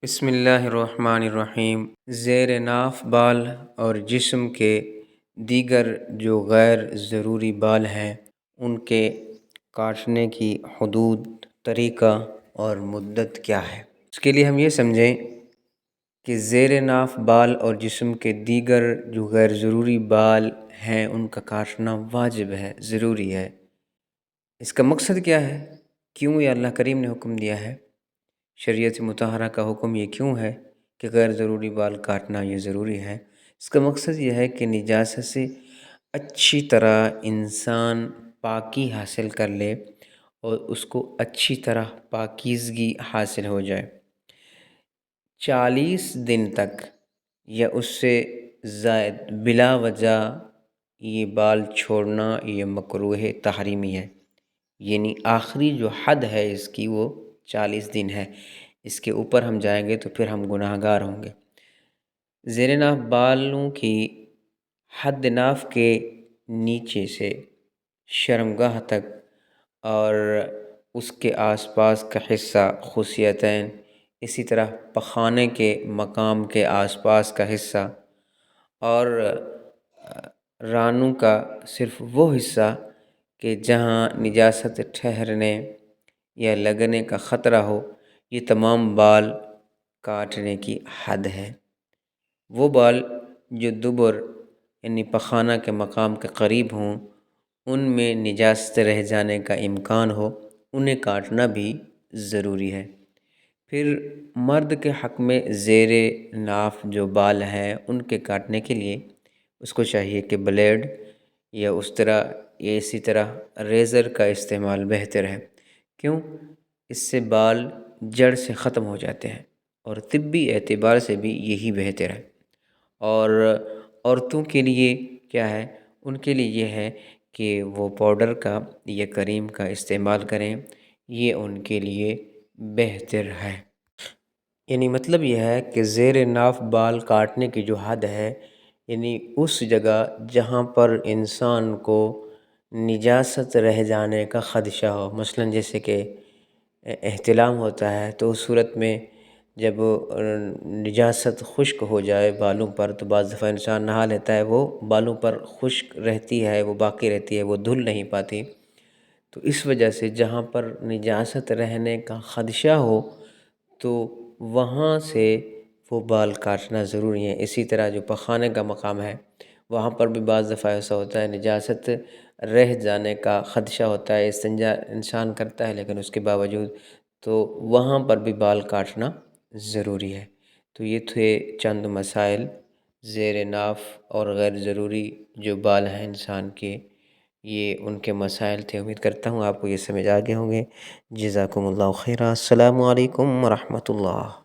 بسم اللہ الرحمن الرحیم۔ زیر ناف بال اور جسم کے دیگر جو غیر ضروری بال ہیں ان کے کاٹنے کی حدود، طریقہ اور مدت کیا ہے؟ اس کے لیے ہم یہ سمجھیں کہ زیر ناف بال اور جسم کے دیگر جو غیر ضروری بال ہیں ان کا کاٹنا واجب ہے، ضروری ہے۔ اس کا مقصد کیا ہے؟ کیوں یہ اللہ کریم نے حکم دیا ہے؟ شریعت مطہرہ کا حکم یہ کیوں ہے کہ غیر ضروری بال کاٹنا یہ ضروری ہے؟ اس کا مقصد یہ ہے کہ نجاست سے اچھی طرح انسان پاکی حاصل کر لے اور اس کو اچھی طرح پاکیزگی حاصل ہو جائے۔ 40 دن تک یا اس سے زائد بلا وجہ یہ بال چھوڑنا یہ مکروہ تحریمی ہے، یعنی آخری جو حد ہے اس کی وہ 40 دن ہے۔ اس کے اوپر ہم جائیں گے تو پھر ہم گناہ گار ہوں گے۔ زیر ناف بالوں کی حد ناف کے نیچے سے شرمگاہ تک اور اس کے آس پاس کا حصہ خصیتین، اسی طرح پخانے کے مقام کے آس پاس کا حصہ اور رانوں کا صرف وہ حصہ کہ جہاں نجاست ٹھہرنے یا لگنے کا خطرہ ہو، یہ تمام بال کاٹنے کی حد ہے۔ وہ بال جو دبر یعنی پخانہ کے مقام کے قریب ہوں، ان میں نجاست رہ جانے کا امکان ہو، انہیں کاٹنا بھی ضروری ہے۔ پھر مرد کے حق میں زیر ناف جو بال ہیں ان کے کاٹنے کے لیے اس کو چاہیے کہ بلیڈ یا اس طرح یا اسی طرح ریزر کا استعمال بہتر ہے۔ کیوں؟ اس سے بال جڑ سے ختم ہو جاتے ہیں اور طبی اعتبار سے بھی یہی بہتر ہے۔ اور عورتوں کے لیے کیا ہے؟ ان کے لیے یہ ہے کہ وہ پاؤڈر کا یا کریم کا استعمال کریں، یہ ان کے لیے بہتر ہے۔ یعنی مطلب یہ ہے کہ زیر ناف بال کاٹنے کی جو حد ہے، یعنی اس جگہ جہاں پر انسان کو نجاست رہ جانے کا خدشہ ہو، مثلاً جیسے کہ احتلام ہوتا ہے تو اس صورت میں جب نجاست خشک ہو جائے بالوں پر تو بعض دفعہ انسان نہا لیتا ہے، وہ بالوں پر خشک رہتی ہے، وہ باقی رہتی ہے، وہ دھل نہیں پاتی۔ تو اس وجہ سے جہاں پر نجاست رہنے کا خدشہ ہو تو وہاں سے وہ بال کاٹنا ضروری ہے۔ اسی طرح جو پخانے کا مقام ہے وہاں پر بھی بعض دفعہ ایسا ہوتا ہے نجاست رہ جانے کا خدشہ ہوتا ہے، استنجا انسان کرتا ہے لیکن اس کے باوجود، تو وہاں پر بھی بال کاٹنا ضروری ہے۔ تو یہ تھے چند مسائل زیر ناف اور غیر ضروری جو بال ہیں انسان کے، یہ ان کے مسائل تھے۔ امید کرتا ہوں آپ کو یہ سمجھ آ گئے ہوں گے۔ جزاکم اللہ خیرا۔ السلام علیکم ورحمۃ اللہ۔